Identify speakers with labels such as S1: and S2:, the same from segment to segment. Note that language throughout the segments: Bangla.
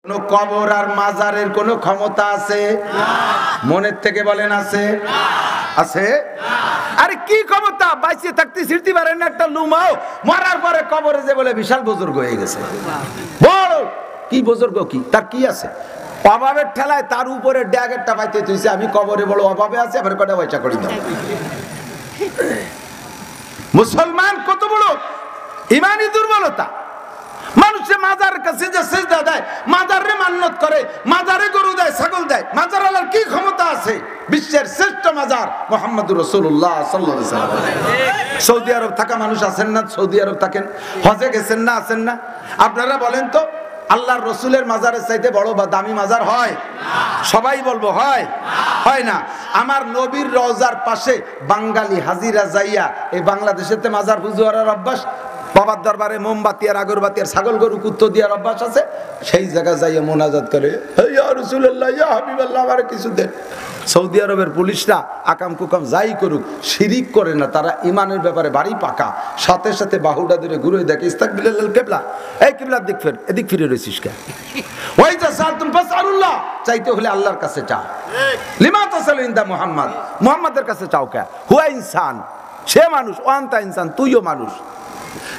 S1: কোন কবর আর মাজারের কোন ক্ষমতা আছে? মনের থেকে বলেন আছে? আছে? আরে কি ক্ষমতা? বাইসে থাকতে ছিড়তে পারেন না একটা লুমাও, মরার পরে কবরে যে বলে বিশাল বুজুর্গ হয়ে গেছে। বল কি বুজুর্গ, কি তার কি আছে? অভাবের ঠেলায় তার উপরে ড্যাগেরটা পাইতে তুইছে আমি কবরে বড় অভাবে আছে, আবার কটা পয়সা করি দাও। মুসলমান কত বড় ইমানি দুর্বলতা! মানুষে মাজারের কাছে যে সিজদা দেয়, মাজারে মান্নত করে, মাজারে গরু দেয়, ছাগল দেয়, মাজার আল্লাহর কি ক্ষমতা আছে? বিশ্বের শ্রেষ্ঠ মাজার মুহাম্মদুর রাসূলুল্লাহ সাল্লাল্লাহু আলাইহি ওয়াসাল্লাম। সৌদি আরব থাকা মানুষ আছেন না? সৌদি আরব থাকেন, হজে গেছেন না? আছেন না? আপনারা বলেন তো, আল্লাহর রসুলের মাজারের চাইতে বড় বা দামি মাজার হয়? সবাই বলবো হয়? হয় না। আমার নবীর রওজার পাশে বাঙালি হাজিরা যাইয়া এই বাংলাদেশেতে মাজার পুজো করার অভ্যাস, বাবার দরবারে মোমবাতি আর আগরবাতি আর ছাগল গরু কুত্তো দেওয়ার অভ্যাস আছে, সেই জায়গায় যাইয়া মোনাজাত করে, ইয়া রাসূলুল্লাহ ইয়া হাবিবাল্লাহ আমারে কিছু দেন। সৌদি আরবের পুলিশরা আকাম কুকাম যাই করুক শিরিক করে না, তারা ইমানের ব্যাপারে বাড়ি পাকা। সাথে সাথে বাহুটা ধরে ঘুরে দেখে, ইস্তাকবিলাল কিবলা, এই কিবলার দিক ফের, এদিক ফিরে রইছিস কেন? ওই যা সালতুম ফাসআলুল্লাহ, চাইতে হলে আল্লাহর কাছে চাও। লিমা তাসালু ইনদা মুহাম্মদ, মুহাম্মাদের কাছে চাও কে? হুয়া ইনসান, সে মানুষ, ওয়ান্তা ইনসান, তুইও মানুষ।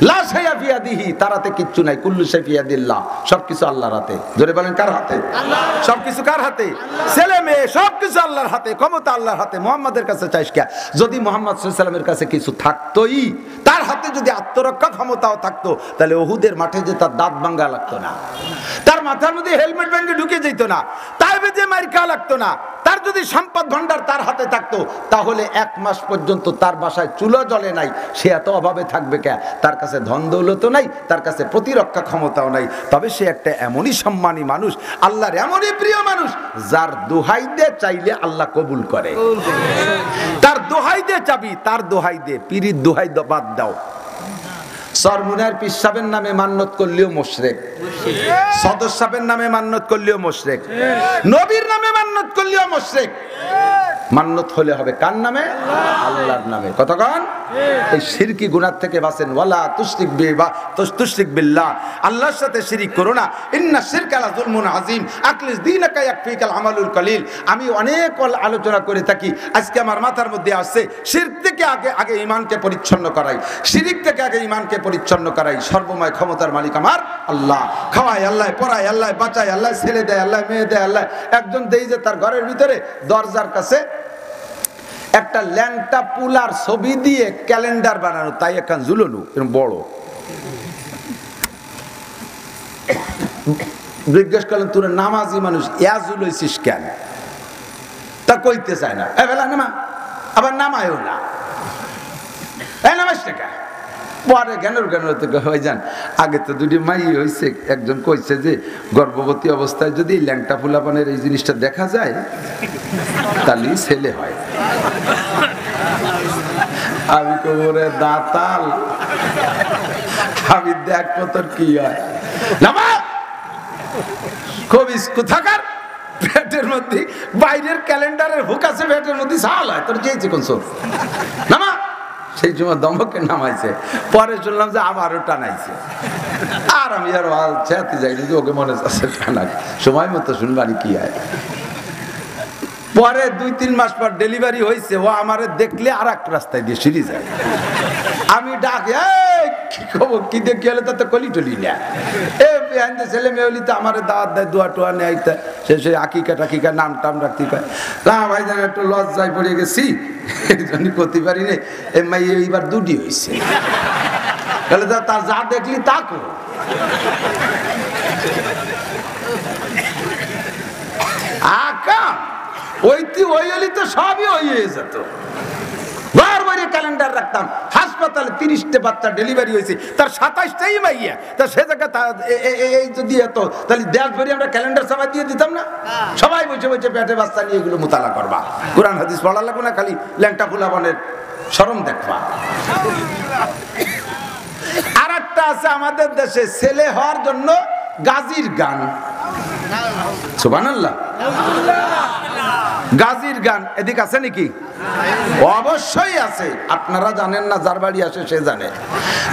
S1: লা শাইআ ফি ইয়াদিহি, তারাতে কিচ্ছু নাই, কুল্লু শাই ফি ইয়াদিল্লাহ, সবকিছু আল্লাহর হাতে। জোরে বলেন কার হাতে? আল্লাহর। সবকিছু কার হাতে? ছেলে মেয়ে সবকিছু আল্লাহর হাতে, ক্ষমতা আল্লাহর হাতে। মুহাম্মাদের কাছে চাইস কে? যদি মুহাম্মদ সাল্লাল্লাহু আলাইহি ওয়াসাল্লামের কাছে কিছু থাকতোই, তার হাতে যদি আত্মরক্ষা ক্ষমতাও থাকতো, তাহলে উহুদের মাঠে যে তার দাঁত ভাঙা লাগতো না, তার মাথার মধ্যে হেলমেট ভেঙে ঢুকে যেত না, তাইবে যে মার খাওয়া লাগতো না। তার যদি সম্পদ ভান্ডার তার হাতে থাকতো, তাহলে 1 মাস পর্যন্ত তার বাসায় চুলো জ্বলে নাই। সে এত অভাবে থাকবে কে? তার কাছে ধন দৌলত নাই, তার কাছে প্রতিরক্ষা ক্ষমতাও নাই। তবে সে একটা এমনই সম্মানী মানুষ, আল্লাহর এমনই প্রিয় মানুষ, যার দোহাই দে চাইলে আল্লাহ কবুল করে। তার দোহাই দে চাবি, তার দোহাই দে, পীরির দোহাই বাদ দাও। সরমুনার পীর সাহেবের নামে মান্নত করলেও মুশরিক, সদর সাহেবের নামে মান্নত করলেও মুশরিক, নবীর নামে মান্নত করলেও মুশরিক। মান্নত হলে হবে কার নামে? আল্লাহর নামে। কতক্ষণ এই শিরকি গুনাহ থেকে বাঁচেন। ওয়ালা তুশরিক বিল্লাহ, আল্লাহর সাথে শিরিক করো না। ইন্না শিরকা লা যুলমুন আযীম, আকলিস দীনাকা ইয়াকফিকাল আমালুল কলিল। আমি অনেক আলোচনা করে থাকি, আজকে আমার মাথার মধ্যে আসছে, শিরক থেকে আগে ঈমানকে পরিচ্ছন্ন করাই, শিরিক থেকে আগে ঈমানকে পরিচ্ছন্ন করাই। সর্বময় ক্ষমতার মালিক আমার আল্লাহ। খাওয়ায় আল্লাহ, পড়ায় আল্লাহ, বাঁচায় আল্লাহ, ছেলে দেয় আল্লাহ, মেয়ে দেয় আল্লাহ। একজন দেই যে তার ঘরের ভিতরে দরজার কাছে একটা ল্যাংটা পুলার ছবি দিয়ে ক্যালেন্ডার বানানো, তাই এখন ঝুলনু এরকম বড়। জিজ্ঞেস করলেন, তোর নামাজি মানুষ ইয়া ঝুলইছিস কেন? তা কইতে চায় না। এবেলা নামা, আবার নামায়ও না, এই নামাজ টাকা পরে জ্ঞানের থেকে হয়ে যান। আগে তো দুটি মাই হয়েছে, একজন কইছে যে গর্ভবতী অবস্থায় যদি ল্যাংটা ফুলাপানের এই জিনিসটা দেখা যায় তাহলে ছেলে হয়। আমি কোমরে দাঁতাল, আমি দেখবো তোর কি হয়। খুব কোথাকার পেটের মধ্যে বাইরের ক্যালেন্ডারের হুক আছে, পেটের মধ্যে সাল হয়, তোর চেয়েছে কোন সব নামা। সেই সময় দমকে নামাইছে, পরে শুনলাম যে আবারও টানাইছে। আর আমি আর চেয়াতে যাইনি যে ওকে মনে আছে টানাক, সময় মতো শুনবানি কি হয়। পরে 2-3 মাস পর ডেলিভারি হয়েছে, ও আমারে দেখলে আর এক রাস্তায় দিয়ে সিঁড়ি যায়। আমি ডাকে, কি খবর, কি দেখি হলে তাতে কলি টলি না, ছেলে মেয়ে হলি তো আমার দাওয়াত দেয়, দোয়া টোয়া নেয়, সে আকিকা টাকিকা নাম টাম রাখতে পারে না। ভাই জান একটু লজ্জায় পড়ে গেছি, এই জন্য করতে পারি নে। এমআই এইবার 2টি হয়েছে, তাহলে তার যা দেখলি তা করো। আকা ওই হলি তো সবই হয়ে যেত। বারবার ক্যালেন্ডার রাখতাম, হাসপাতালে 30টা বাচ্চা ডেলিভারি হয়েছে, তার 27টাই মাইয়া। তা সে জায়গায় এই যদি এত, তাহলে দেশ ভরি আমরা ক্যালেন্ডার সবাই দিয়ে দিতাম না? সবাই বসে বসে পেটে বাচ্চা নিয়ে এগুলো মোতালা করবা, কোরআন হাদিস পড়া লাগবে না, খালি ল্যাংটা ফুলাবনের শরম দেখবা। আর একটা আছে আমাদের দেশে, ছেলে হওয়ার জন্য গাজীর গান। সুবহানাল্লাহ, গাজীর গান এদিকে আছে নাকি? অবশ্যই আছে, আপনারা জানেন না, যার বাড়ি আসে সে জানে।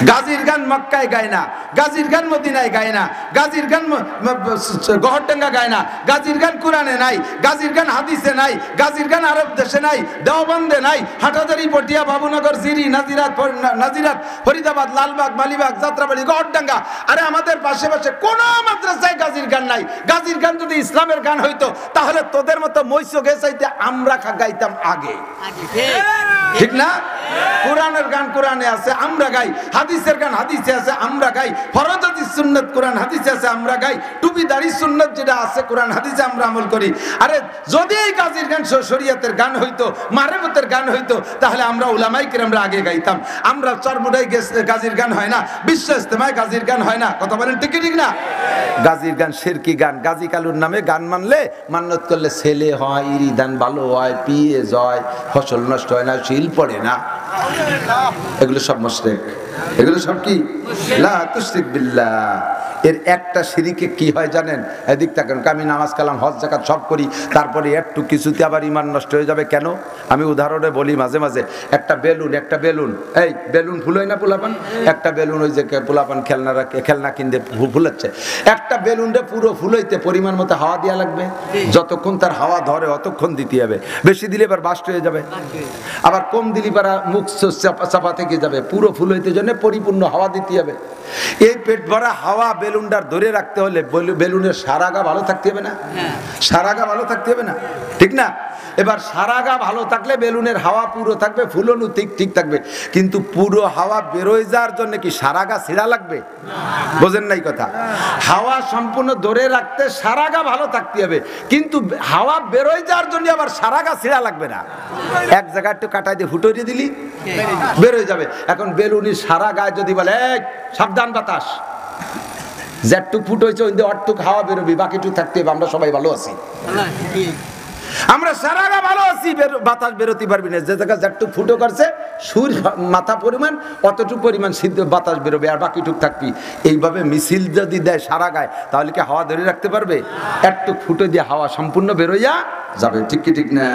S1: গাজীর গান মক্কায় গায় না, গাজীর গান মদিনায় গায় না, গাজীর গান গহরডাঙ্গা গায় না, গাজীর গান কোরআনে নাই, গাজীর গান হাদিসে নাই, গাজীর গান আরব দেশে নাই, দেওবন্দে নাই, হাটাজারি, পটিয়া, বাবুনগর, জিরি, নাজিরাত, ফরিদাবাদ, লালবাগ, মালিবাগ, যাত্রাবাড়ি, গহরডাঙ্গা। আরে আমাদের পাশে পাশে কোন মাদ্রাসায় গাজীর গান নাই। গাজীর গান যদি ইসলামের গান হইতো তাহলে তোদের মতো মৈশো গেছাইতে আমরা গাইতাম আগে, ঠিক না? কোরআনের গান কোরআনে আছে, আমরা গাই। হাদিসের গান হাদিসে আছে, আমরা গাই। ফরজ হাদিস সুন্নাত কোরআন হাদিসে আছে, আমরা গাই। টুপি দাড়ি সুন্নাত যেটা আছে কোরআন হাদিসে আমরা আমল করি। আরে যদি এই গাজীর গান শরীয়তের গান হইতো, মারেফতের গান হইতো, তাহলে আমরা উলামায়ে কেরামরা আগে গাইতাম। আমরা চরমুড়াই গাজীর গান হয় না, বিশ্ব ইজতেমায় গাজীর গান হয় না। কথা বলেন ঠিক ঠিক না? গাজীর গান শিরকি গান। গাজী কালুর নামে গান মানলে, মান্নত করলে ছেলে হয়, ইরিদান ভালো হয়, পিএস হয়, ফসল নষ্ট হয় না, শিল পড়ে না। এগুলো সব মুশরিক, এগুলো সব কি? লা তুশরিক বিল্লাহ। এর একটা শিরিকে কি হয় জানেন? এদিক তাকান। আমি নামাজ কালাম হজ যাকাত সব করি, তারপরে একটু কিছুতে আবার ইমান নষ্ট হয়ে যাবে কেন? আমি উদাহরণে বলি মাঝে মাঝে, একটা বেলুন, এই বেলুন ফুলোয় না পোলাপান? একটা বেলুন, ওই যে পোলাপান খেলনা কিনতে ফুলাচ্ছে, একটা বেলুনটা পুরো ফুলাইতে পরিমাণ মতো হাওয়া দেওয়া লাগবে। যতক্ষণ তার হাওয়া ধরে অতক্ষণ দিতে হবে। বেশি দিলে এবার বাস্ট হয়ে যাবে, আবার কম দিলে পারা মুখ চাপা থেকে যাবে। পুরো ফুলাইতে জন্য পরিপূর্ণ হাওয়া দিতে হবে। এই পেট ভরা হাওয়া বেলুনটার ধরে রাখতে হলে বেলুনের সারাগা ভালো থাকতে হবে না? সারাগা ভালো থাকতে হবে না, ঠিক না? এবার সারাগা ভালো থাকলে বেলুনের হাওয়া পুরো থাকবে, ফুলনু ঠিক থাকবে। কিন্তু পুরো হাওয়া বেরোয় যাওয়ার জন্য কি সারাগা ছিঁড়া লাগবে? বোঝেন নাই কথা? হাওয়া সম্পূর্ণ ধরে রাখতে সারাগা ভালো থাকতে হবে, কিন্তু হাওয়া বেরোয় যাওয়ার জন্য আবার সারাগা ছিঁড়া লাগবে না। এক জায়গায় একটু কাটাই দিয়ে ফুটোরে দিলি বেরোয় যাবে। এখন বেলুনের সারা গায়ে যদি বলে সাবধান বাতাস, যেটুক ফুট হয়েছে ওই দিয়ে অটুক হাওয়া বেরোবি, বাকিটুক থাকতে হবে। আমরা সবাই ভালো আছি, আমরা সারাগা ভালো আছি, বাতাস বেরোতে পারবি না। যে জায়গা যেটুক ফুটো করছে সুর মাথা পরিমাণ, অতটুকু পরিমাণ সিদ্ধ বাতাস বেরোবে, আর বাকিটুক থাকবি। এইভাবে মিছিল যদি দেয় সারা গায়ে, তাহলে কি হাওয়া ধরে রাখতে পারবে? একটু ফুটো দিয়ে হাওয়া সম্পূর্ণ বেরোইয়া যাবে, ঠিক কি ঠিক না?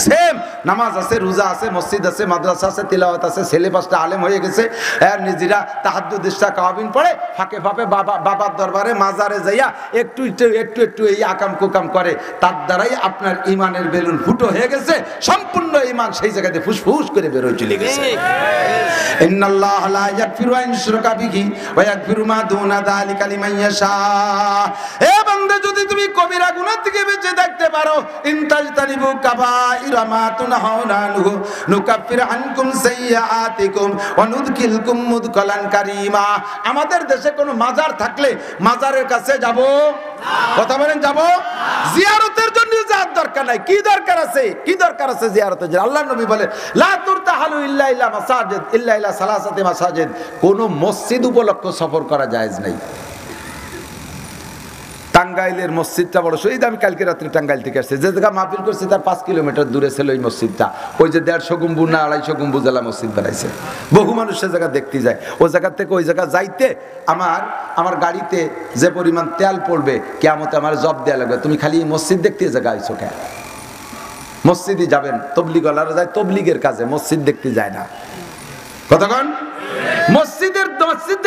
S1: সেম নামাজ আছে, রোজা আছে, মসজিদ আছে, মাদ্রাসা আছে, তিলাওয়াত আছে, ছেলে পাঁচটা আলেম হয়ে গেছে, আর নিজেরা তাহাজ্জুদ ইশা কাওয়াবিন পড়ে, ফাঁকে ফাঁকে বাবার দরবারে মাজারে যাইয়া একটু এই আকাম কুকাম করে, তার দ্বারাই আপনার ইমানের বেলুন ফুটো হয়ে গেছে। সম্পূর্ণ ইমান সেই জায়গাতে ফুসফুস করে বেরোয় চলে গেছে। ইন্নাল্লাহা লা ইয়াগফিরু আন ইউশরাকা বিহি ওয়া ইয়াগফিরু মা দুনা যালিকা লিমান ইয়াশা। এ বান্দা, যদি তুমি কবিরা গুনাহ থেকে বেঁচে থাকতে পারো, ইনতাজতানিবু কাবাইরা মা তুনহাউনা আনহু নুকাফির আনকুম সাইয়্যাতিকুম ওয়া নুদখিলকুম মুদখালান কারীমা। আমাদের দেশে কোনো মাজার থাকলে মাজারের কাছে যাব? কথা বলেন, যাব? জিয়ারতের জন্য যাওয়ার দরকার নাই। কি দরকার আছে? কি দরকার আছে জিয়ারতের জন্য? আল্লাহর নবী বলে লা তুরতাহালু ইল্লা ইলা মাসাজিদ ইল্লা ইলা সালাসাতি মাসাজিদ। কোন মসজিদ উপলক্ষ সফর করা জায়েজ নাই। টাঙ্গাইলের মসজিদটা বড় শহীদ। আমি কালকে রাত্রে টাঙ্গাইল থেকে আসছি, যে জায়গা মাহফিল করছে তার 5 কিলোমিটার দূরে ছিল ওই মসজিদটা। ওই যে 150 গম্বুজ না 250 গম্বুজ জেলা মসজিদ বানাইছে, বহু মানুষ সে জায়গা দেখতে যায়। ওই জায়গা থেকে ওই জায়গা যাইতে আমার গাড়িতে যে পরিমাণ তেল পড়বে, কিয়ামতে আমার জব দেয়া লাগবে। তুমি খালি মসজিদ দেখতে জায়গা আইছো কেন? মসজিদই যাবেন, তবলিগ ওয়ালারা যায় তবলিগের কাজে, মসজিদ দেখতে যায় না। কতক্ষণ মসজিদ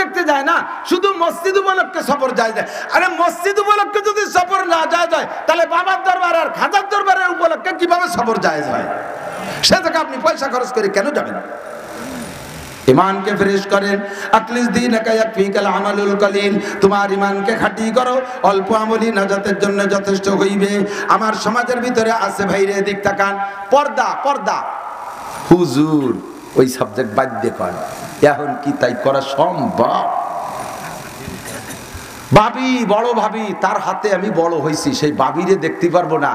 S1: দেখতে যায় না, শুধু মসজিদ উপলক্ষে সফর যায়। আরে মসজিদ উপলক্ষে যদি সফর না যায় তাহলে বাবার দরবার আর খাজার দরবারের উপলক্ষে কিভাবে সফর যায়? সে থেকে আপনি পয়সা খরচ করে কেন যাবেন? ইমানকে ফ্রেশ করেন। আকলিস দীনাকা ইয়াকফিকাল আমালুল কলিল। তোমার ইমানকে খাঁটি করো, অল্প আমলই নাজাতের জন্য যথেষ্ট হইবে। আমার সমাজের ভিতরে আছে ভাইরে, দিক তাকান, পর্দা হুজুর ওই সাবজেক্ট বাদ দিয়ে করেন। এখন কি তাই করা সম্ভব? বড় ভাবি, তার হাতে আমি বড় হয়েছি, সেই বাবিরে দেখতে পারবো না?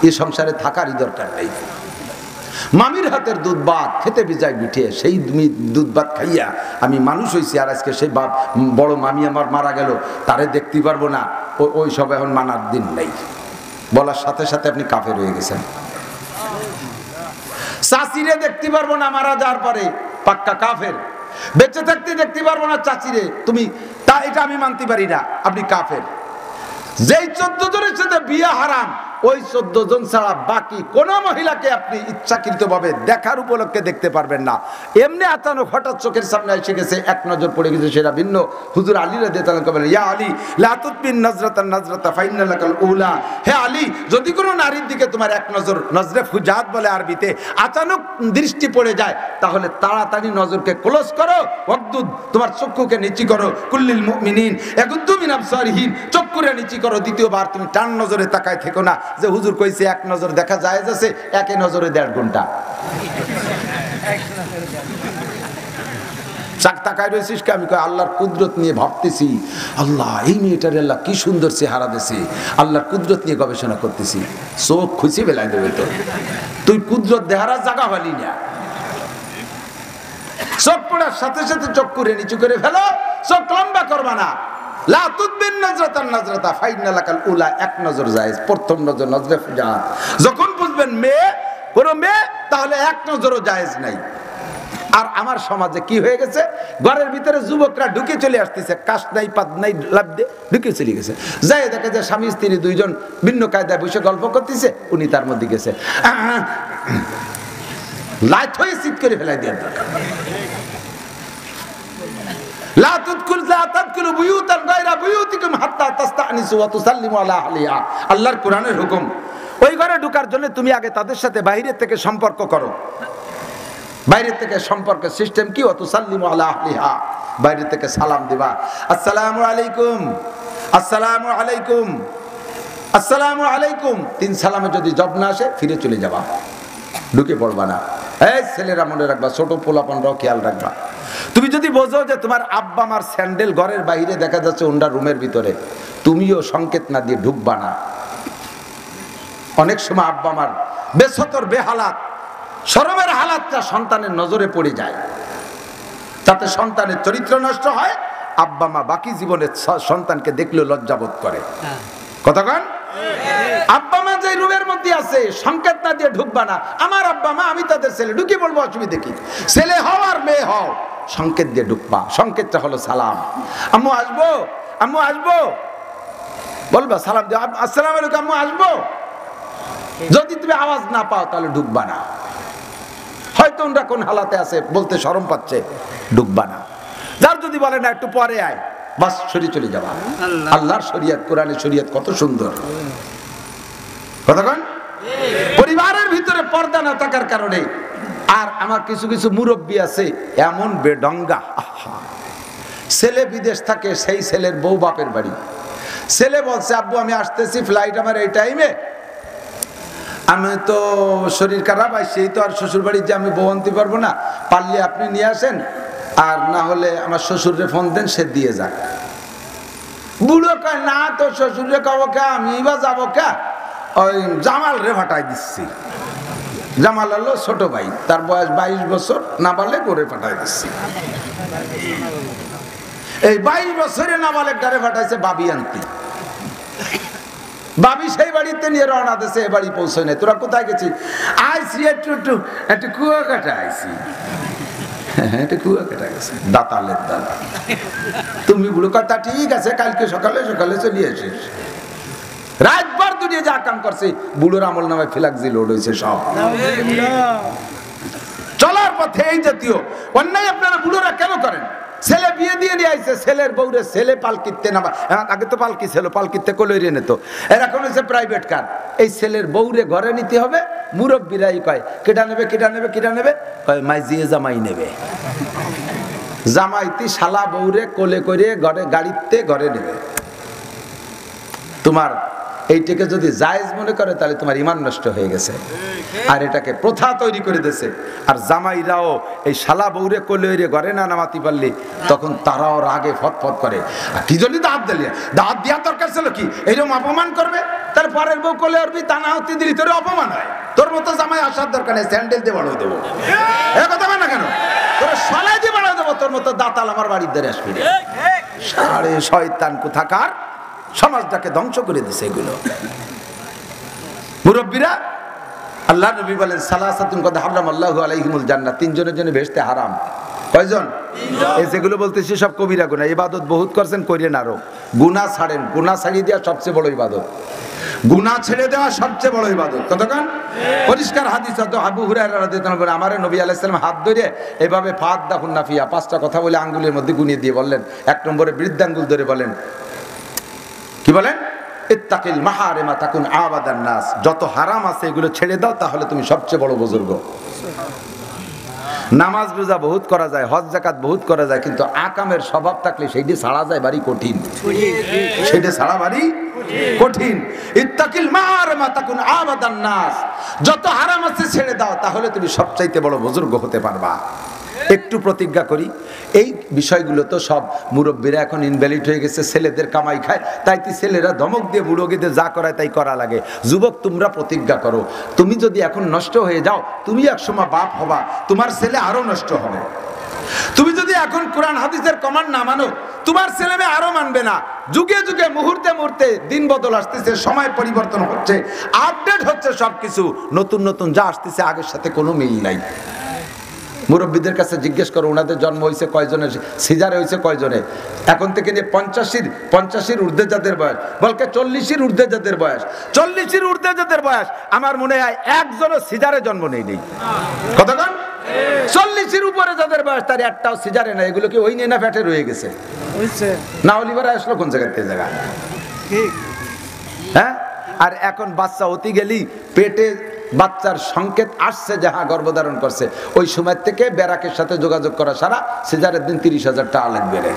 S1: এ সংসারে থাকারই দরকার নেই। মামির হাতের দুধ ভাত খেতে বিজায় বিঠে, সেই দুধ ভাত খাইয়া আমি মানুষ হয়েছি, আর আজকে সেই বড় মামি আমার মারা গেল, তারে দেখতে পারবো না? ওই সব এখন মানার দিন নেই। বলার সাথে সাথে আপনি কাফের হয়ে গেছেন। চাচিরে দেখতে পারবো না মারা যাওয়ার পরে, পাক্কা কাফের। বেঁচে থাকতে দেখতে পারবো না চাচিরে, তুমি তা এটা আমি মানতে পারি না, আপনি কাফের। যেই 14 জনের সাথে বিয়ে হারাম, ওই 14 জন ছাড়া বাকি কোন মহিলাকে আপনি ইচ্ছাকৃতভাবে দেখার উপলক্ষে দেখতে পারবেন না। এমনি আচানক হঠাৎ চোখের সামনে এসে গেছে, এক নজর পড়ে গেছে, সেটা ভিন্ন। হুজুর আলী রাদিয়াল্লাহু তাআলা বলেন, ইয়া আলী লা তুতবিন নাজরাতান নাজরাতা ফাইন্না লাকাল উলা। হে আলী, যদি কোনো নারীর দিকে তোমার এক নজর, নজরে ফুজাত বলে আরবিতে, আচানক দৃষ্টি পড়ে যায়, তাহলে তাড়াতাড়ি নজরকে ক্লোজ করো, ওয়াকদুদ, তোমার চক্ষুকে নিচু করো, কুল্লিল মুমিনিন ইয়াগুদ্দু মিন আবসারিহিম, চক্ষুরে নিচু করো। দ্বিতীয়বার তুমি টান নজরে তাকায় থেকো না যে হুজুর কইছে এক নজর দেখা যায় যাচ্ছে, একে নজরে 1.5 ঘন্টা চাক তাকায় রয়েছিস কে? আমি কই আল্লাহর কুদরত নিয়ে ভাবতেছি, আল্লাহ এই মেয়েটার আল্লাহ কি সুন্দর চেহারা দিয়েছে, আল্লাহর কুদরত নিয়ে গবেষণা করতেছি। চোখ খুশি বেলায় দেবে তো, তুই কুদরত দেহারা জায়গা হলি না। চোখ পড়ার সাথে সাথে চোখ করে নিচু করে ফেলো, চোখ লম্বা করবা না। লা তুতবিন নাজরাতান নাজরাতা ফাইন্না লাকাল উলা, এক নজর যায়, প্রথম নজর নজরে ফুজাত। যখন বুঝবেন মেয়ে, কোন মেয়ে, তাহলে এক নজরও জায়েজ নাই। আর আমার সমাজে কি হয়ে গেছে, ঘরের ভিতরে যুবকরা ঢুকে চলে আসতেছে, কাশ নাই পাত নাই, লাভ দিয়ে ঢুকে চলে গেছে, যাই দেখে যে স্বামী স্ত্রী দুইজন ভিন্ন কায়দায় বসে গল্প করতেছে, উনি তার মধ্যে গেছে, লাইট হয়ে চিৎ করে ফেলাই দেওয়ার দরকার। লা তুদকুল লা তাদকুলু বুয়ুতান গায়রা বুয়ুতিকুম হাত্তা তাস্তানিসু ওয়া তুসাল্লিমু আলা আহলিহা। আল্লাহর কোরআনের হুকুম, ওই ঘরে ঢোকার জন্য তুমি আগে তাদের সাথে বাইরে থেকে সম্পর্ক করো। বাইরে থেকে সম্পর্কের সিস্টেম কি? ওয়া তুসাল্লিমু আলা আহলিহা, বাইরে থেকে সালাম দিবা, আসসালামু আলাইকুম, আসসালামু আলাইকুম, আসসালামু আলাইকুম। 3 সালামে যদি জব না আসে ফিরে চলে যাবা, ঢুকে পড়বা না। এই ছেলেরা মনে রাখবা, ছোট পোলাপানরাও খেয়াল রাখবা। তুমি যদি বোঝো যে তোমার আব্বা মার স্যান্ডেল ঘরের বাইরে দেখা যাচ্ছে ওনার রুমের ভিতরে, তুমিও সংকেত না দিয়ে ঢুকবা না। অনেক সময় আব্বা মার বেসতর বেহালাত, শরমের হালাতটা সন্তানের নজরে পড়ে যায়, তাতে সন্তানের চরিত্র নষ্ট হয়। আব্বা মা বাকি জীবনে সন্তানকে দেখলেও লজ্জাবোধ করে। কতক্ষণ আব্বা মা যে রুমের মধ্যে আছে, সংকেত না দিয়ে ঢুকবা না। আমার আব্বা মা, আমি তাদের ছেলে, ঢুকে বলবো, অসুবিধা কি? ছেলে হও আর মেয়ে হও, সংকেত দিয়ে ঢুকবা। সংকেতটা হলো সালাম। আম্মু আসবো, আম্মু আসবো বলবা, সালাম দিও, আসসালামু আলাইকুম, আম্মু আসবো। যদি তুমি আওয়াজ না পাও তাহলে ঢুকবা না। হয়তো ওরা কোন হালাতে আছে, বলতে শরম পাচ্ছে, ঢুকবা না। যার যদি বলে না একটু পরে আয়, বাস সরিয়ে চলে যাবা। আল্লাহর শরীয়ত, কোরআনের শরীয়ত কত সুন্দর। কতক্ষণ পরিবারের ভিতরে পর্দা না থাকার কারণে। আর আমার কিছু কিছু মুরব্বী আছে এমন বেডঙ্গা, ছেলে বিদেশ থাকে, সেই ছেলের বউ বাপের বাড়ি। ছেলে বলছে, আব্বু আমি আসতেছি, ফ্লাইট আমার এই টাইমে, আমি তো শরীর খারাপ, সেই তো আর শ্বশুর বাড়ি যে আমি বউ আনতে পারবো না, পারলে আপনি নিয়ে আসেন, আর না হলে আমার শ্বশুরে ফোন দেন, সে দিয়ে যাক। বুড়ো কয়, না তো শ্বশুরে খাবো কে, আমি বা যাবো কে, ওই জামাল রে ফাটাই দিচ্ছি। জামাল হলো ছোট ভাই, তার বয়স 22 বছর, না পারলে করে ফাটাই দিচ্ছি। এই 22 বছরে না পারলে গাড়ি ফাটাইছে বাবি আনতি। বাবি সেই বাড়িতে নিয়ে রওনা দিয়েছে, এ বাড়ি পৌঁছয় নাই। তোরা কোথায় গেছিস? আইসি একটু কুয়াকাটা আইসি। এটা কুয়াকাটা গেছে, দাতালের দাদা। তুমি বুড়ো কথা, ঠিক আছে, কালকে সকালে সকালে চলে আসিস। রাতবার দুনিয়া যা কাম করছে, বুড়োর আমল নামায় ফিলাক্সি লোড হয়েছে সব। চলার পথে এই জাতীয় অন্যায় আপনারা বুড়োরা কেন করেন? ছেলে বিয়ে দিয়ে নিয়ে আইছে, ছেলের বউরে ছেলে পালকিতে নামা, আগে তো পালকি ছিল, পালকিতে কলইরে নিত, এরকম হচ্ছে প্রাইভেট কার। এই ছেলের বউরে ঘরে নিতে হবে, মুরব্বীরাই কয় কেটা নেবে, কেটা নেবে, কেটা নেবে, কয় মাইজিয়ে জামাই নেবে। জামাইতি শালা বউরে কোলে করে ঘরে, গাড়িতে ঘরে নেবে। তোমার এইটাকে যদি জায়েজ মনে করে, তাহলে তোমার ঈমান নষ্ট হয়ে গেছে। আর এটাকে প্রথা তৈরি করে দিয়েছে। আর জামাইরাও এই শালা বউরে কোলে ঘরে না নামাতে পারলে, তখন তারাও রাগে ফটফট করে, কি জন্য দাঁত দিলে, দাঁত দেওয়ার দরকার ছিল কি? এইরকম অপমান করবে, তার পরের বউ কোলে উঠবি, তা না হতে দিলি তোর অপমান হয়। তোর মতো জামাই আসার দরকার নেই, স্যান্ডেল দিয়ে বাড়াই দেবো। এ কথা বল না কেন? তোর সলাই দিয়ে বাড়াই দেবো, তোর মতো দাঁতাল আমার বাড়ির ধারে আসবি। সাড়ে শয়তান কোথাকার, সমাজটাকে ধ্বংস করে দিছে এগুলো। মুরব্বীরা, আল্লাহ নবী বলেন, সালাসাতুন কদ হারামাল্লাহু আলাইহিমুল জান্নাহ, 3 জনের জন্য বেহেশতে হারাম। কয়জন? এই যেগুলো বলতেছি সব কবিরা গুনাহ। ইবাদত বহুত করছেন, করেন আরো। গুনাহ ছাড়েন, গুনাহ ছাড়িয়ে দেওয়া সবচেয়ে বড় ইবাদত। গুনাহ ছেড়ে দেওয়া সবচেয়ে বড় ইবাদত। কতক্ষণ পরিষ্কার হাদিস আছে, আবু হুরায়রা রাদিয়াল্লাহু আনহু আমারে নবী আলাইহিস সালাম হাত ধরে এভাবে ফাদ্দাহুন নাফিয়া, পাঁচটা কথা বলে আঙ্গুলের মধ্যে গুনিয়ে দিয়ে বললেন, এক নম্বরে বৃদ্ধাঙ্গুল ধরে বলেন, কি বলেন? ইত্তাকিল মাহারিমা তাকুন আবাদান নাস, যত হারাম আছে এগুলো ছেড়ে দাও, তাহলে তুমি সবচেয়ে বড় বুজুর্গ। নামাজ রোজা বহুত করা যায়, হজ যাকাত বহুত করা যায়, কিন্তু আকামের স্বভাব থাকলে সেইটি ছাড়া যায় বাড়ি কঠিন, সেইটা ছাড়া বাড়ি কঠিন। ইত্তাকিল মাহারিমা তাকুন আবাদান নাস, যত হারাম আছে ছেড়ে দাও, তাহলে তুমি সবচাইতে বড় বুজুর্গ হতে পারবা। একটু প্রতিজ্ঞা করি, এই বিষয়গুলো তো সব মুরব্বীরা এখন ইনভ্যালিড হয়ে গেছে, ছেলেদের কামাই খায়, তাই ছেলেরা ধমক দিয়ে বুড়োগিদের যা করায় তাই করা লাগে। যুবক তোমরা প্রতিজ্ঞা করো, তুমি যদি এখন নষ্ট হয়ে যাও, তুমি একসময় বাপ হবা, তোমার ছেলে আরো নষ্ট হবে। তুমি যদি এখন কোরআন হাদিসের কমান্ড না মানো, তোমার ছেলে মেয়ে আরো মানবে না। যুগে যুগে মুহূর্তে মুহূর্তে দিন বদল আসতেছে, সময় পরিবর্তন হচ্ছে, আপডেট হচ্ছে সবকিছু, নতুন নতুন যা আসতেছে আগের সাথে কোনো মিল নাই। মুরব্বীদের কাছে জিজ্ঞেস করো, ওনাদের জন্ম হয়েছে কয়জনের, সিজারে হয়েছে কয়জনে, এখন থেকে নিয়ে 85-এর ঊর্ধ্বে যাদের বয়স, বলকে 40-এর ঊর্ধ্বে যাদের বয়স, 40-এর ঊর্ধ্বে যাদের বয়স, আমার মনে হয় একজনও সিজারে জন্ম নেই। কতক্ষণ 40-এর উপরে যাদের বয়স, তার একটাও সিজারে না। এগুলো কি ওই নেই না ফ্যাটে রয়ে গেছে? না অলিভার আসলো কোন জায়গা থেকে জায়গা, হ্যাঁ? আর এখন বাচ্চা অতি গেলি পেটে বাচ্চার সংকেত আসছে যে হ্যাঁ গর্ভধারণ করছে, ওই সময় থেকে ব্যারাকের সাথে যোগাযোগ করা সারা সিজারের দিন 30,000 টাকা লাগবে রে।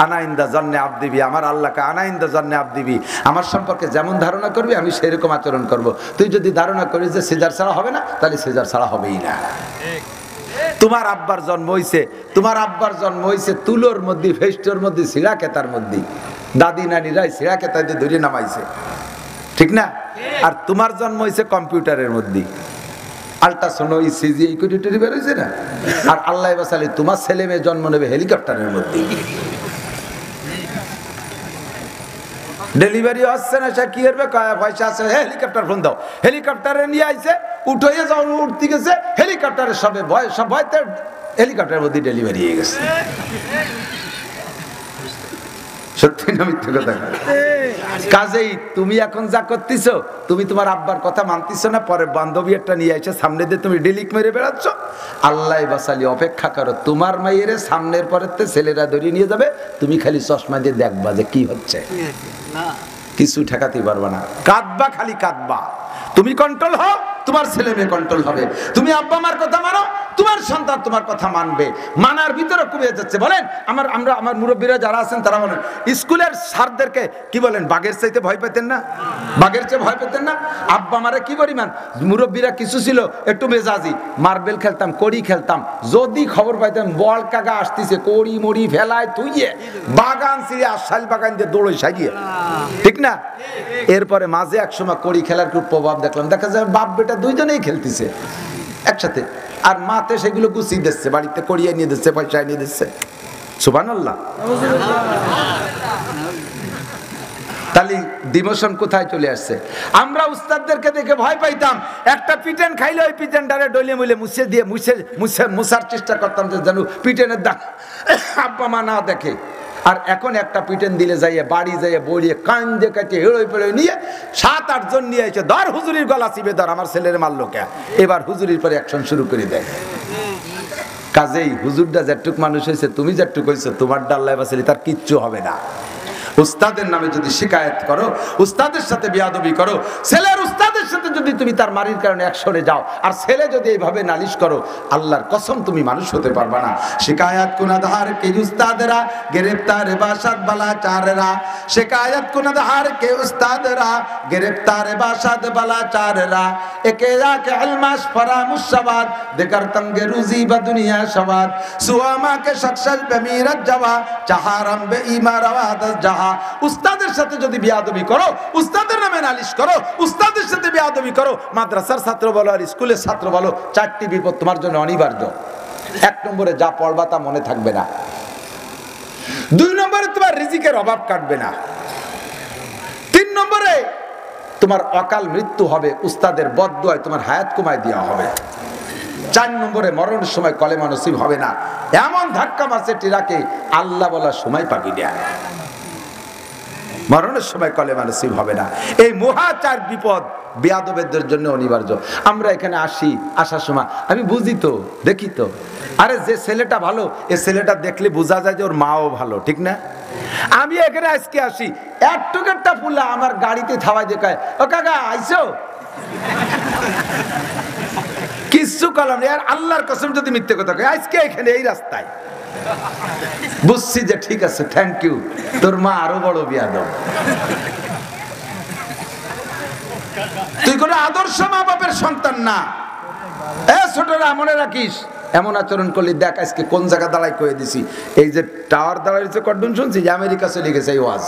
S1: আনাইন্দা জান্নে আবদিবি, আমার আল্লাহকে আনাইন্দা জান্নে আবদিবি, আমার সম্পর্কে যেমন ধারণা করবি আমি সেরকম আচরণ করব। তুই যদি ধারণা করিস যে সিজার ছাড়া হবে না, তাহলে সিজার ছাড়া হবেই না। তোমার আব্বার জন্ম হইছে, তোমার আব্বার জন্ম হইছে তুলোর মধ্যে, ফেস্টোর মধ্যে, সিরা কেতার মধ্যে, দাদি নানিরাই সিরা কেতা দিয়ে ধরে নামাইছে, ঠিক না? আর তোমার জন্ম হয়েছে কম্পিউটারের মধ্যে, আল্ট্রাসাউন্ড, ইসিজি, এই কোটি বের হয়েছে না। আর আল্লাহ বাসালি তোমার ছেলে মেয়ে জন্ম নেবে হেলিকপ্টারের মধ্যে। ডেলিভারি হচ্ছে না, সে কি করবে, পয়সা আছে, হেলিকপ্টার ফোন দাও, হেলিকপ্টারে নিয়ে আইছে, উঠে যাও, উঠতে গেছে হেলিকপ্টারের সব ভয়তে হেলিকপ্টারের মধ্যে ডেলিভারি হয়ে গেছে। সত্যি না মিথ্যে কথা? কাজেই তুমি এখন যা করতেছো, তুমি তোমার আব্বার কথা মানতেছো না, পরে বান্ধবী একটা নিয়ে এসে সামনে দিয়ে তুমি ডিলিক মেরে বেড়াচ্ছ। আল্লাহ বাসালি অপেক্ষা করো, তোমার মায়ের সামনের পরেতে ছেলেরা ধরিয়ে নিয়ে যাবে, তুমি খালি চশমা দিয়ে দেখবা যে কি হচ্ছে, কিছু ঠেকাতে পারবা না, কাঁদবা, খালি কাঁদবা। তুমি কন্ট্রোল হও, তোমার ছেলে মেয়ে কন্ট্রোল হবে। তুমি আব্বা মার কথা মানো, তোমার সন্তান তোমার কথা মানবে। মানার ভিতরে কমে যাচ্ছে। বলেন আমার মুরব্বীরা যারা আছেন তারা বলেন, স্কুলের স্যারদেরকে কি বলেন, বাঘের চাইতে ভয় পেতেন না? বাঘের চেয়ে ভয় পেতেন না? আব্বা মারে কি পরিমাণ মুরব্বীরা কিছু ছিল একটু মেজাজি, মার্বেল খেলতাম, কড়ি খেলতাম, যদি খবর পাইতাম বল কাগা আসতেছে, কড়ি মড়ি ফেলায় তুইয়ে বাগান ছিঁড়ে আশাল বাগান দিয়ে দৌড়ে সাজিয়ে, ঠিক না? এরপরে মাঝে এক সময় কড়ি খেলার খুব প্রভাব দেখলাম, দেখা যায় বাপ বেটা দুইজনেই খেলতেছে একসাথে, আর মাতে সেগুলো গুছিয়ে দিচ্ছে, বাড়িতে করিয়ে নিয়ে দিচ্ছে, পয়সা নিয়ে দিচ্ছে। সুবহানাল্লাহ। তাহলে ডিমোশন কোথায় চলে আসছে? আমরা উস্তাদদেরকে দেখে ভয় পাইতাম, একটা পিটেন খাইলে ওই পিটেনটারে ডলে মুলে মুছে দিয়ে মুছার চেষ্টা করতাম যে যেন পিটেনের দাগ আব্বা মা না দেখে। আর এখন একটা পিটেন দিলে যাইয়ে বাড়ি যাইয়ে বড়িয়ে কান্দে কাটে হেড়োই পেড়োই নিয়ে 7-8 জন নিয়ে এসে ধর হুজুরির গলা চিপে ধর, আমার ছেলের মারলো কে, এবার হুজুরির পরে অ্যাকশন শুরু করে দেয়। কাজেই হুজুরটা যেটুক মানুষ হয়েছে, তুমি যেটুক হয়েছে, তোমার ডাল্লায় বাসলি তার কিচ্ছু হবে না। উস্তাদের নামে যদি শিকায়ত করো, উস্তাদের সাথে বেয়াদবি করো, ছেলের উস্তাদের সাথে যদি তুমি তার মারির কারণে অ্যাকশনে যাও, আর ছেলে যদি এইভাবে নালিশ করো, আল্লাহর কসম তুমি মানুষ হতে পারবা না। শিকায়ত কুনাধার কে উস্তাদরা, গ্রেফতার বাসাত বালা চাররা, শিকায়ত কুনাধার কে উস্তাদরা, গ্রেফতার বাসাত বালা চাররা, একে আকে আলমাস ফরা মুসাবাদ দেকার তঙ্গে রুজি বা দুনিয়া সবাদ, সুয়ামা কে শখসল বেমিরাত জাওয়া, চাহারাম বে ইমারাওয়াত জাহা। উস্তাদের সাথে যদি বেয়াদবি করো, উস্তাদের নামে নালিশ করো, উস্তাদের সাথে বেয়াদবি করো, মাদ্রাসার ছাত্র বলো আর স্কুলের ছাত্র বলো, 4টি বিপদ তোমার জন্য অনিবার্য। 1 নম্বরে যা পড়বা তা মনে থাকবে না। 2 নম্বরে তোমার রিজিকের অভাব কাটবে না। 3 নম্বরে তোমার অকাল মৃত্যু হবে, উস্তাদের বদদুয়ায় তোমার হায়াত কমায় দেওয়া হবে। 4 নম্বরে মরণের সময় কলেমা নসিব হবে না, এমন ধাক্কা মারছে টিরাকে আল্লাহ বলার সময় পাবি না। মরণের সময় কলেমা নসিব হবে না। এই মহাচার বিপদ বেয়াদবদের জন্য অনিবার্য। আমরা এখানে আসি, আসার সময় আমি বুঝি তো, দেখি তো, আরে যে ছেলেটা ভালো এ ছেলেটা দেখলে বোঝা যায় যে ওর মাও ভালো, ঠিক না? আমি এখানে আজকে আসি, একটুকেরটা ফুলা আমার গাড়িতে থাওয়াই দেখায়, ও কাকা আইসো, কিচ্ছু কলাম নেই। আর আল্লাহর কসম যদি মিথ্যে কথা কয়, আজকে এখানে এই রাস্তায় বুঝছি যে ঠিক আছে, থ্যাংক ইউ, তোর মা আরো বড় বিয়াদব। তুই কোন আদর্শ মা বাপের সন্তান না। এ ছোটরা মনে রাখিস, এমন আচরণ করলি দেখ আজকে কোন জায়গা দাঁড়াই কয়ে দিছি। এই যে টাওয়ার দাঁড়াইছে কর্ডন শুনছি যে আমেরিকা চলে গেছে এই ওয়াজ,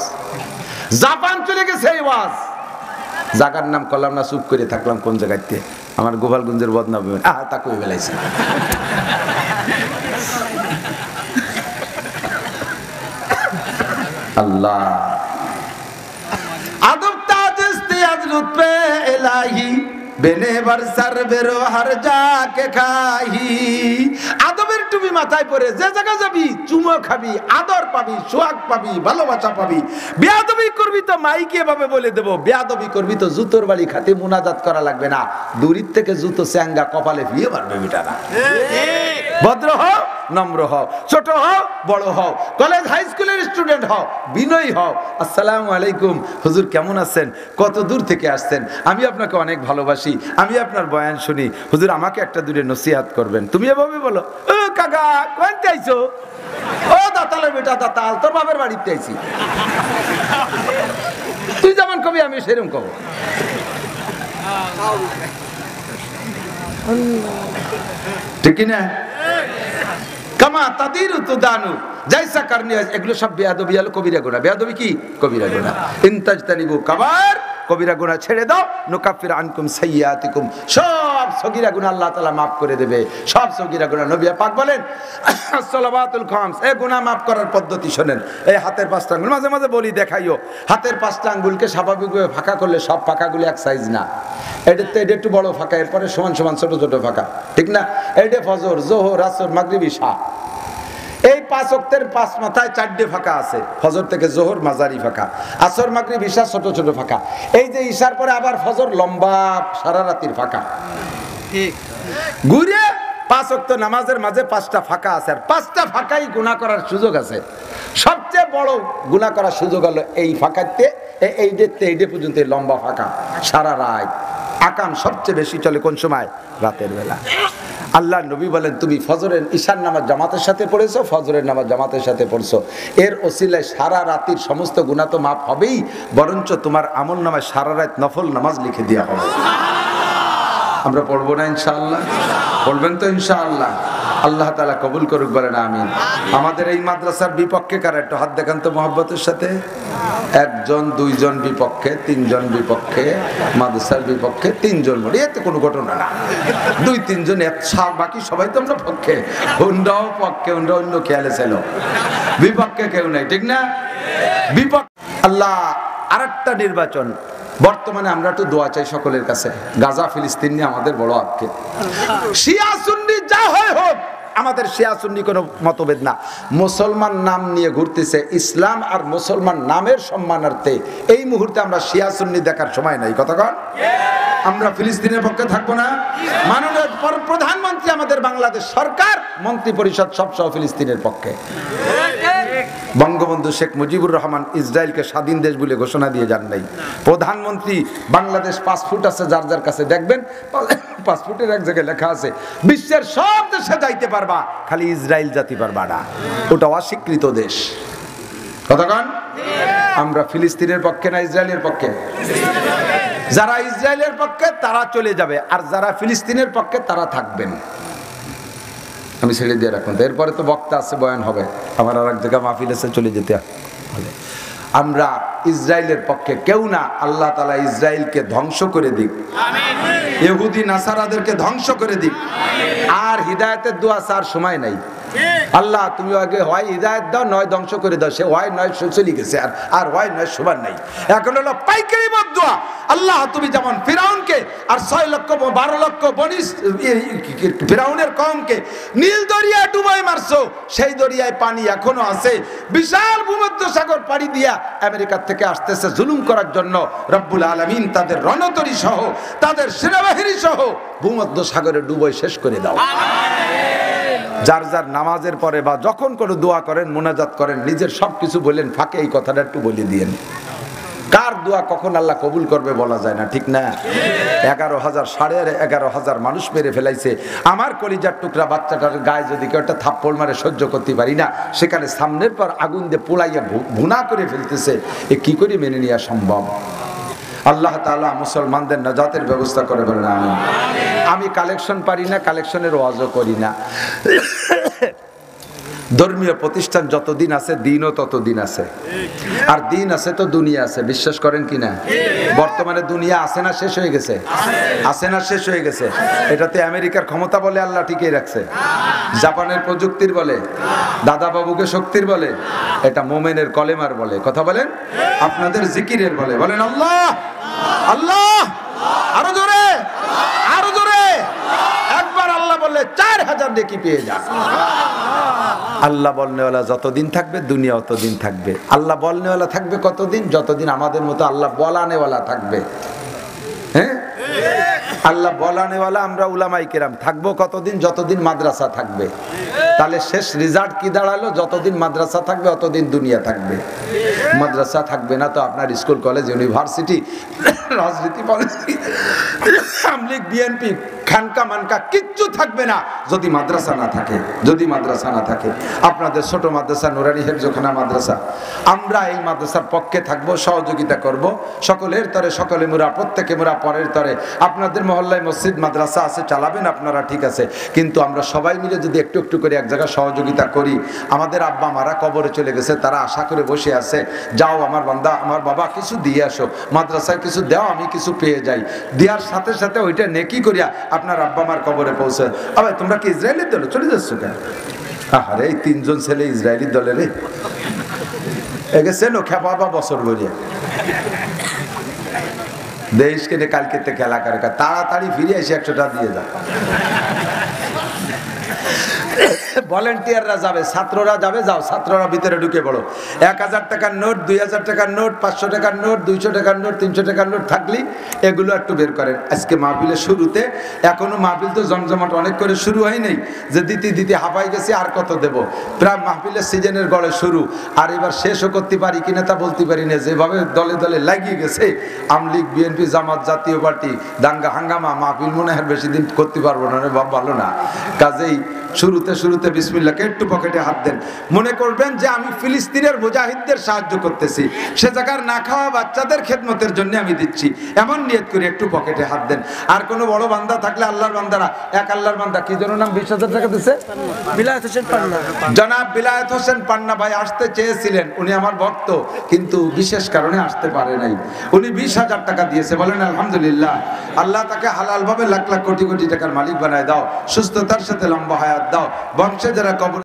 S1: জাপান চলে গেছে এই ওয়াজ। জায়গার নাম করলাম না, চুপ করে থাকলাম কোন জায়গাতে, আমার গোপালগঞ্জের বদনাম তা কই বেলাইছে। আল্লাহ আদব তাজ ইস্তিয়াজ লুৎফে ইলাহি বেনে বরসর বেরো হর জাকে খাহি। আদবের টুপি মাথায় পরে যে জায়গা যাবি চুমো খাবি, আদর পাবি, সোহাগ পাবি, ভালোবাসা পাবি। বেয়াদবি করবি তো মাইকে ভাবে বলে দেবো, বেয়াদবি করবি তো জুতোর বাড়ি খাতে মুনাজাত করা লাগবে না, দূরের থেকে জুতো স্যাঙ্গা কপালে ফিয়ে মারবে বেটারা। ভদ্র হও, নম্র হও, ছোট হও, বড় হও, কলেজ হাই স্কুলের স্টুডেন্ট হও, বিনয়ী হও। আসসালামু আলাইকুম হুজুর, কেমন আছেন? কত দূর থেকে আসছেন? আমি আপনাকে অনেক ভালোবাসি, আমি আপনার বয়ান শুনি, হুজুর আমাকে একটা দূরে নসিহত করবেন। তুমি এভাবে বলো, ও কাকা কোনতে আইছো? ও দাতালের বেটা দাতাল, তোর বাপের বাড়িতে আইছি। তুই যেমন কবি আমি সেরকম কব। ঠিক না? কামা তাদিরু তুদানু, জাইসা করনি। এগুলো সব বেয়াদবি, হলো কবিরা গুনাহ। বেয়াদবি কি? কবিরা গুনাহ। ইনতাজতানিবু কাবার, কবিরা গুনাহ ছেড়ে দাও, নুকাফির আনকুম সাইয়্যাতিকুম, সব সগীরা গুনাহ আল্লাহ তাআলা maaf করে দেবে, সব সগীরা গুনাহ। নবী পাক বলেন সালাওয়াতুল খামস, এই গুনাহ maaf করার পদ্ধতি শুনেন। এই হাতের পাঁচটা আঙ্গুল, মাঝে মাঝে বলি দেখাইও, হাতের পাঁচটা আঙ্গুলকে স্বাভাবিকভাবে ফাঁকা করলে সব ফাঁকাগুলো এক সাইজ না, এটা একটু বড় ফাঁকা, এরপরে সমান সমান ছোট ছোট ফাঁকা, ঠিক না? এইটা ফজর, যোহর, আসর, মাগরিব, ইশা, এই পাঁচ ওয়াক্তের পাঁচ মাথায় চারটে ফাঁকা আছে। ফজর থেকে যোহর মাঝারি ফাঁকা, আসর, মাগরিব, ইশা ছোট ছোট ফাঁকা। এই যে ইশার পরে আবার ফজর লম্বা সারা রাতের ফাঁকা। ঘুরে পাঁচ ওয়াক্ত নামাজের মাঝে পাঁচটা ফাঁকা আছে, আর পাঁচটা ফাঁকাই গুনাহ করার সুযোগ আছে। সবচেয়ে বড় গুনাহ করার সুযোগ হলো এই ফাঁকাতে, এই ডে পর্যন্ত লম্বা ফাঁকা সারা রাত। আকাম সবচেয়ে বেশি চলে কোন সময়? রাতের বেলা। আল্লাহ নবী বলেন, তুমি ফজরের ঈশার নামাজ জামাতের সাথে পড়েছো, ফজরের নামাজ জামাতের সাথে পড়ছো, এর ওসিলায় সারা রাতের সমস্ত গুনাহ তো মাফ হবেই, বরঞ্চ তোমার আমল নামায় সারা রাত নফল নামাজ লিখে দেওয়া হবে। আমরা পড়বো না ইনশাআল্লাহ? পড়বেন তো ইনশাআল্লাহ? আল্লাহ তাআলা কবুল করুক, বলেন আমিন। আমাদের এই মাদ্রাসার বিপক্ষে কারা? একটু হাত দেখান তো মহব্বতের সাথে। একজন, দুইজন বিপক্ষে, তিনজন বিপক্ষে, মাদ্রাসার বিপক্ষে তিনজন। বলি এতে কোনো ঘটনা না, দুই তিনজন, বাকি সবাই তো আমরা পক্ষে। হুন্ডাও পক্ষে, হুন্ডা অন্য খেয়ালে ছিল, বিপক্ষে কেউ নাই, ঠিক না? বিপক্ষ আল্লাহ। আরেকটা নির্বাচন বর্তমানে আমরা একটু দোয়া চাই সকলের কাছে। গাজা ফিলিস্তিন নিয়ে আমাদের বড় আক্ষেপ। শিয়া সুন্নি যা হয় হোক, আমাদের শিয়া সুন্নি কোনো মতভেদ না। মুসলমান নাম নিয়ে ঘুরতেছে, ইসলাম আর মুসলমান নামের সম্মানার্থে এই মুহূর্তে আমরা শিয়া সুন্নি দেখার সময় নাই। কতক্ষণ আমরা ফিলিস্তিনের পক্ষে থাকবো না? মাননীয় প্রধানমন্ত্রী আমাদের বাংলাদেশ সরকার, মন্ত্রী পরিষদ সবসহ ফিলিস্তিনের পক্ষে। বঙ্গবন্ধু শেখ মুজিবুর রহমান ইসরায়েলকে স্বাধীন দেশ বলে ঘোষণা দিয়ে যান নাই। প্রধানমন্ত্রী বাংলাদেশ পাসপোর্ট আছে যার যার কাছে, দেখবেন পাসপোর্টের এক জায়গায় লেখা আছে বিশ্বের সব দেশে যাইতে পারবা, খালি ইসরায়েল জাতি পারবা না, ওটা অস্বীকৃত দেশ। কতক্ষণ আমরা ফিলিস্তিনের পক্ষে না ইসরায়েলের পক্ষে? যারা ইসরায়েলের পক্ষে তারা চলে যাবে, আর যারা ফিলিস্তিনের পক্ষে তারা থাকবেন। আমি ছেড়ে দিয়ে রাখুন, এরপরে তো বক্তা আছে, বয়ান হবে, আমার আর এক জায়গায় মাহফিল আছে, চলে যেতে হবে। আমরা ইসরায়েলের পক্ষে কেউ না। আল্লাহ তাআলা ইসরায়েলকে ধ্বংস করে দিক, ইহুদি নাসারাদেরকে ধ্বংস করে দিক। আর হিদায়াতের দোয়া চার সময় নাই। আল্লাহ তুমি আগে হয় হিদায়াত দাও, নয় ধ্বংস করে দাও। সে হয় নয় চলে গেছে, আর হয় নয় সবার নাই। এখন হলো পাইকারি বদদুয়া। আল্লাহ তুমি যেমন ফিরাউনকে আর 6 লক্ষ 12 লক্ষ বনি ফিরাউনের কওমকে নীল দরিয়ায় ডুবাই মারছো, সেই দরিয়ায় পানি এখনো আছে। বিশাল ভূমধ্যসাগর পাড়ি দিয়া আমেরিকা থেকে আসতেছে জুলুম করার জন্য। রব্বুল আলামিন তাদের রণতরী সহ, তাদের সেনাবাহিনী সহ ভূমধ্যসাগরে ডুবাই শেষ করে দাও। যার যার নামাজের পরে বা যখন কোনো দোয়া করেন, মোনাজাত করেন, নিজের সবকিছু বললেন, ফাঁকে এই কথাটা একটু বলে দিয়েন। কার দোয়া কখন আল্লাহ কবুল করবে বলা যায় না, ঠিক না? 11,000 11,500 মানুষ মেরে ফেলাইছে। আমার কলিজার টুকরা বাচ্চাটার গায়ে যদি কেউ একটা থাপ্পড় মারে সহ্য করতে পারি না, সেখানে সামনের পর আগুন দিয়ে পোড়াইয়া ভুনা করে ফেলতেছে, এ কি করে মেনে নেওয়া সম্ভব? আল্লাহ তাআলা মুসলমানদের নাজাতের ব্যবস্থা করে বলেন আমিন। আমি কালেকশন পারি না, কালেকশনের ওয়াজও করি না। ধর্মীয় প্রতিষ্ঠান যতদিন আছে দিনও ততদিন আছে, আর দিন আছে তো দুনিয়া আছে, বিশ্বাস করেন কিনা? বর্তমানে দুনিয়া আছে না শেষ হয়ে গেছে? আছে না শেষ হয়ে গেছে? এটাতে আমেরিকার ক্ষমতা বলে আল্লাহ টিকিয়ে রাখছে, জাপানের প্রযুক্তির বলে, দাদা বাবুকে শক্তির বলে, এটা মোমেনের কলেমার বলে, কথা বলেন, আপনাদের জিকিরের বলে। বলেন আল্লাহ আল্লাহ, আরো জোরে, আরো জোরে। একবার আল্লাহ বললে 4000 নেকি পেয়ে যা। আল্লাহ বলনেওয়ালা যতদিন থাকবে দুনিয়া ততদিন থাকবে। আল্লাহ বলনেওয়ালা থাকবে কতদিন? যতদিন আমাদের মতো আল্লাহ বলানেওয়ালা থাকবে। হ্যাঁ, আল্লাহ বলানেওয়ালা আমরা উলামায়ে কেরাম থাকবো কতদিন? যতদিন মাদ্রাসা থাকবে। তাহলে শেষ রিজাল্ট কি দাঁড়ালো? যতদিন মাদ্রাসা থাকবে ততদিন দুনিয়া থাকবে। মাদ্রাসা থাকবে না তো আপনার স্কুল কলেজ ইউনিভার্সিটি, রাজনীতি, আমলিগ, বিএনপি, খানকা মানকা কিচ্ছু থাকবে না যদি মাদ্রাসা না থাকে। যদি মাদ্রাসা না থাকে, আপনাদের ছোট মাদ্রাসা নুরানি হেফজখানা মাদ্রাসা, আমরা এই মাদ্রাসার পক্ষে থাকবো, সহযোগিতা করব। সকলের তরে সকলে মুরা, প্রত্যেকে মুরা পরের তরে। আপনাদের মহল্লায় মসজিদ মাদ্রাসা আছে, চালাবেন আপনারা, ঠিক আছে, কিন্তু আমরা সবাই মিলে যদি একটু একটু করে এক জায়গায় সহযোগিতা করি। আমাদের আব্বা মারা কবরে চলে গেছে, তারা আশা করে বসে আছে, যাও আমার বান্দা, আমার বাবা কিছু দিয়ে আসো, মাদ্রাসায় কিছু দাও, আমি কিছু পেয়ে যাই। দেওয়ার সাথে সাথে ওইটা নেকি করিয়া আপনার আব্বা মার কবরে পৌঁছে। আবার তোমরা কি ইসরায়েলের দলে চলে যাচ্ছ কেন? আরে এই 3 জন ছেলে ইসরায়েলি দলে রে, এগেছে নো খেপা বছর বলিয়া দেশকে কালকে খেলা করে, তাড়াতাড়ি ফিরে এসে 100 টাকা দিয়ে যা। ভলেন্টিয়াররা যাবে, ছাত্ররা যাবে, যাও ছাত্ররা ভিতরে ঢুকে পড়ো। 1000 টাকার নোট, 2000 টাকার নোট, 500 টাকার নোট, 200 টাকার নোট, 300 টাকার নোট থাকলেই এগুলো একটু বের করেন। আজকে মাহফিলের শুরুতে, এখনো মাহফিল তো জমজমাট অনেক করে শুরু হয় নাই, যে দিতে দিতে হাঁপাই গেছি, আর কত দেব। প্রায় মাহফিলের সিজনের গড়ে শুরু, আর এবার শেষও করতে পারি কিনা তা বলতে পারি না, যেভাবে দলে দলে লাগিয়ে গেছে আমলিগ, বিএনপি, জামাত, জাতীয় পার্টি, দাঙ্গা হাঙ্গামা, মাহফিল মনে হয় বেশি দিন করতে পারবো না, বাপ ভালো না। কাজেই শুরুতে বিসমিল্লাহকে একটু পকেটে হাত দেন, মনে করবেন যে আমি ফিলিস্তিনের মুজাহিদদের সাহায্য করতেছি, সে জায়গার না খাওয়া বাচ্চাদের খেদমতের জন্য আমি দিচ্ছি, এমন নিয়ত করে একটু পকেটে হাত দেন। আর কোনো বড় বান্দা থাকলে, আল্লাহর বান্দারা, এক আল্লাহর বান্দা, কি যেন নাম, 20,000 টাকা দিচ্ছে, বিলায়েত হোসেন পান্না, জনাব বিলায়েত হোসেন পান্না ভাই আসতে চেয়েছিলেন, উনি আমার ভক্ত, কিন্তু বিশেষ কারণে আসতে পারে নাই, উনি 20,000 টাকা দিয়েছে। বলেন আলহামদুলিল্লাহ। আল্লাহ তাকে হালাল ভাবে লাখ লাখ কোটি কোটি টাকার মালিক বানায় দাও, সুস্থতার সাথে লম্বা হায়াত দাও, বংশে যারা কবর